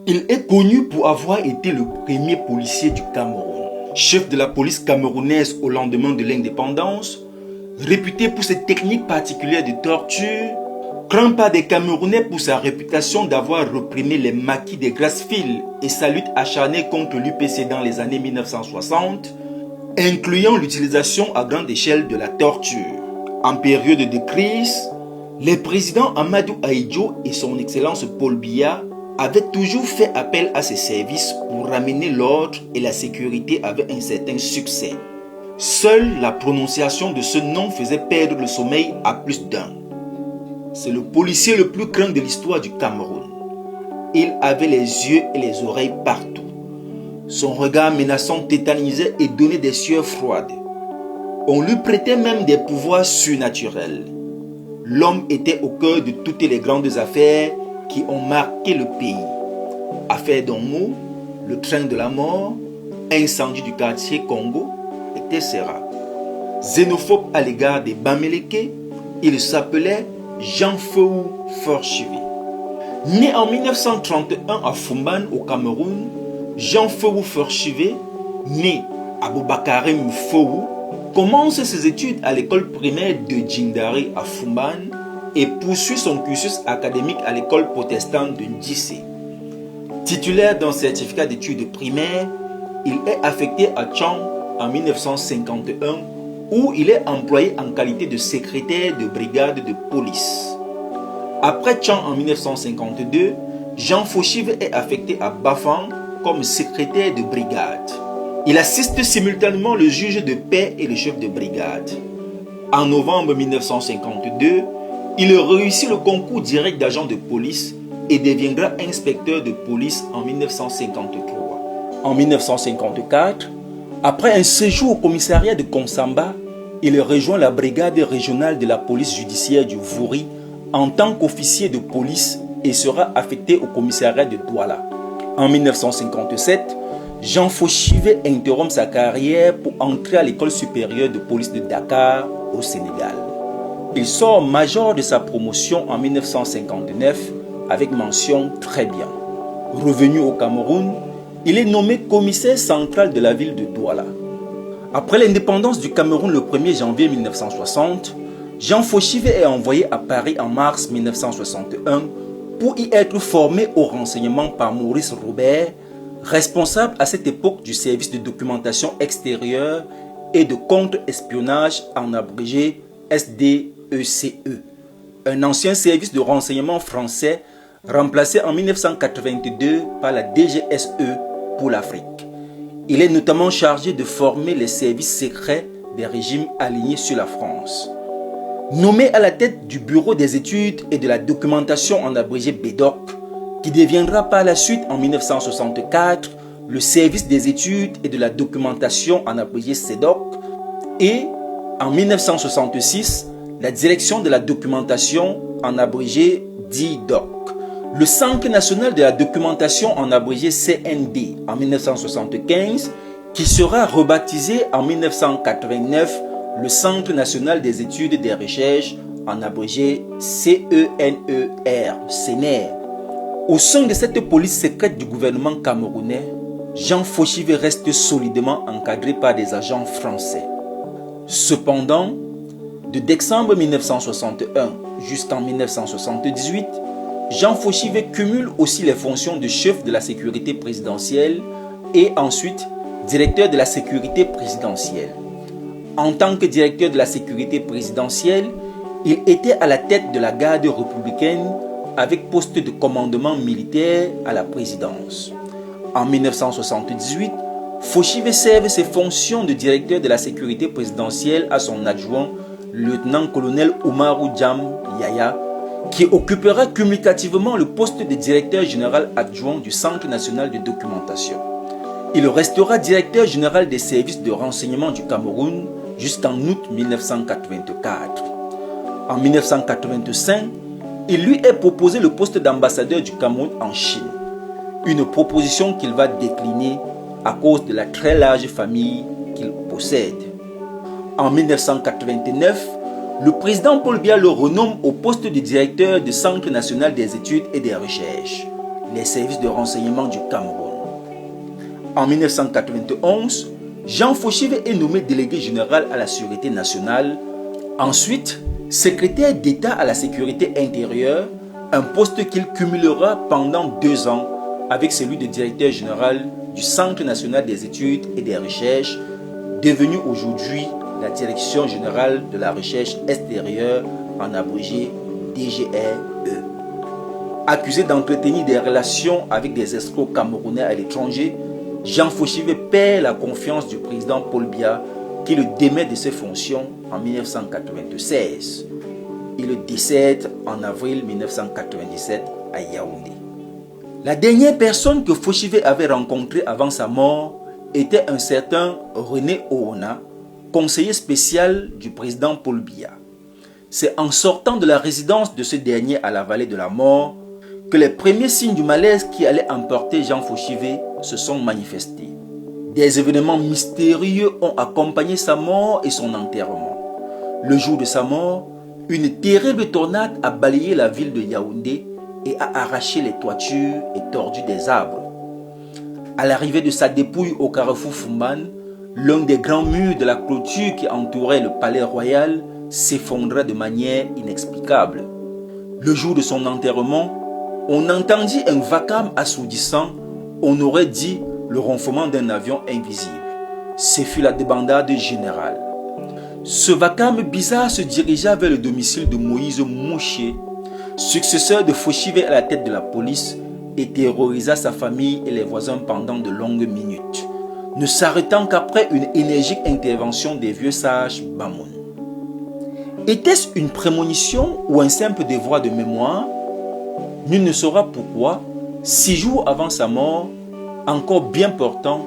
Il est connu pour avoir été le premier policier du Cameroun, chef de la police camerounaise au lendemain de l'indépendance, réputé pour ses techniques particulières de torture, craint par des Camerounais pour sa réputation d'avoir réprimé les maquis des Grassfield et sa lutte acharnée contre l'UPC dans les années 1960, incluant l'utilisation à grande échelle de la torture. En période de crise, les présidents Amadou Ahidjo et son Excellence Paul Biya avaient toujours fait appel à ses services pour ramener l'ordre et la sécurité avec un certain succès. Seule la prononciation de ce nom faisait perdre le sommeil à plus d'un. C'est le policier le plus craint de l'histoire du Cameroun. Il avait les yeux et les oreilles partout. Son regard menaçant tétanisait et donnait des sueurs froides. On lui prêtait même des pouvoirs surnaturels. L'homme était au cœur de toutes les grandes affaires qui ont marqué le pays. Affaire d'Ongo, le train de la mort, incendie du quartier Congo, etc. Xénophobe à l'égard des Bamileke, il s'appelait Jean Fou Forchivé. Né en 1931 à Fumban au Cameroun, Jean Fou Forchivé, né à Boubacarim Fou, commence ses études à l'école primaire de Djindari à Fumban et poursuit son cursus académique à l'école protestante de Ndissé. Titulaire d'un certificat d'études primaires, il est affecté à Tchang en 1951 où il est employé en qualité de secrétaire de brigade de police. Après Tchang en 1952, Jean Fauchive est affecté à Bafang comme secrétaire de brigade. Il assiste simultanément le juge de paix et le chef de brigade. En novembre 1952, il réussit le concours direct d'agent de police et deviendra inspecteur de police en 1953. En 1954, après un séjour au commissariat de Konsamba, il rejoint la brigade régionale de la police judiciaire du Vouri en tant qu'officier de police et sera affecté au commissariat de Douala. En 1957, Jean Fauchive interrompt sa carrière pour entrer à l'école supérieure de police de Dakar au Sénégal. Il sort major de sa promotion en 1959 avec mention très bien. Revenu au Cameroun, il est nommé commissaire central de la ville de Douala. Après l'indépendance du Cameroun le 1er janvier 1960, Jean Fauchive est envoyé à Paris en mars 1961 pour y être formé au renseignement par Maurice Robert, responsable à cette époque du service de documentation extérieure et de contre-espionnage en abrégé SDECE, un ancien service de renseignement français remplacé en 1982 par la DGSE pour l'Afrique. Il est notamment chargé de former les services secrets des régimes alignés sur la France. Nommé à la tête du Bureau des études et de la documentation en abrégé BEDOC, qui deviendra par la suite en 1964 le service des études et de la documentation en abrégé CEDOC, et en 1966 la direction de la documentation en abrégé DIDOC. Le Centre national de la documentation en abrégé CND en 1975, qui sera rebaptisé en 1989 le Centre national des études et des recherches en abrégé CENER, CNER. Au sein de cette police secrète du gouvernement camerounais, Jean Fauchive reste solidement encadré par des agents français. Cependant, de décembre 1961 jusqu'en 1978, Jean Fauchive cumule aussi les fonctions de chef de la sécurité présidentielle et ensuite directeur de la sécurité présidentielle. En tant que directeur de la sécurité présidentielle, il était à la tête de la garde républicaine avec poste de commandement militaire à la présidence. En 1978, Fauchive serve ses fonctions de directeur de la sécurité présidentielle à son adjoint, le lieutenant-colonel Oumarou Djam Yaya, qui occupera cumulativement le poste de directeur général adjoint du Centre national de documentation. Il restera directeur général des services de renseignement du Cameroun jusqu'en août 1984. En 1985, il lui est proposé le poste d'ambassadeur du Cameroun en Chine, une proposition qu'il va décliner à cause de la très large famille qu'il possède. En 1989, le président Paul Biya le renomme au poste de directeur du Centre national des études et des recherches. les services de renseignement du Cameroun. En 1991, Jean Fauchive est nommé délégué général à la Sûreté nationale, ensuite secrétaire d'État à la sécurité intérieure, un poste qu'il cumulera pendant 2 ans avec celui de directeur général du Centre national des études et des recherches, devenu aujourd'hui la Direction générale de la recherche extérieure, en abrégé DGRE. Accusé d'entretenir des relations avec des escrocs camerounais à l'étranger, Jean Fauchive perd la confiance du président Paul Biya qui le démet de ses fonctions en 1996. Il le décède en avril 1997 à Yaoundé. La dernière personne que Fauchive avait rencontrée avant sa mort était un certain René Oona, conseiller spécial du président Paul Biya. C'est en sortant de la résidence de ce dernier à la vallée de la mort que les premiers signes du malaise qui allait emporter Jean Fauchive se sont manifestés. Des événements mystérieux ont accompagné sa mort et son enterrement. Le jour de sa mort, une terrible tornade a balayé la ville de Yaoundé et a arraché les toitures et tordu des arbres. À l'arrivée de sa dépouille au carrefour Fumban, l'un des grands murs de la clôture qui entourait le palais royal s'effondra de manière inexplicable. Le jour de son enterrement, on entendit un vacarme assourdissant, on aurait dit le ronflement d'un avion invisible. Ce fut la débandade générale. Ce vacarme bizarre se dirigea vers le domicile de Moïse Mouché, successeur de Fauchive à la tête de la police, et terrorisa sa famille et les voisins pendant de longues minutes, ne s'arrêtant qu'après une énergique intervention des vieux sages Bamoun. Était-ce une prémonition ou un simple devoir de mémoire? Nul ne saura pourquoi, 6 jours avant sa mort, encore bien portant,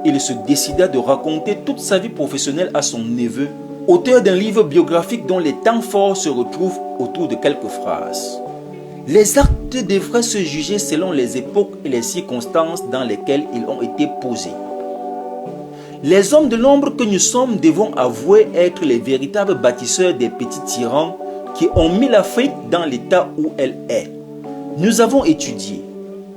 il se décida de raconter toute sa vie professionnelle à son neveu, auteur d'un livre biographique dont les temps forts se retrouvent autour de quelques phrases. Les actes devraient se juger selon les époques et les circonstances dans lesquelles ils ont été posés. Les hommes de l'ombre que nous sommes devons avouer être les véritables bâtisseurs des petits tyrans qui ont mis l'Afrique dans l'état où elle est. Nous avons étudié,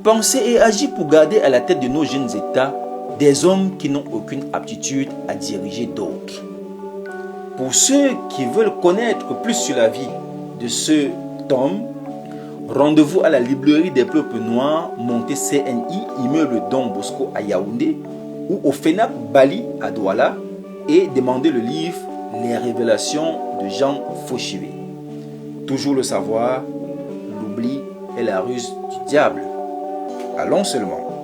pensé et agi pour garder à la tête de nos jeunes États des hommes qui n'ont aucune aptitude à diriger d'autres. Pour ceux qui veulent connaître plus sur la vie de ce homme, rendez-vous à la librairie des peuples noirs montée CNI, immeuble Don Bosco à Yaoundé, ou au FENAP Bali à Douala, et demandez le livre Les révélations de Jean Fauchive. Toujours le savoir, l'oubli est la ruse du diable. Allons seulement.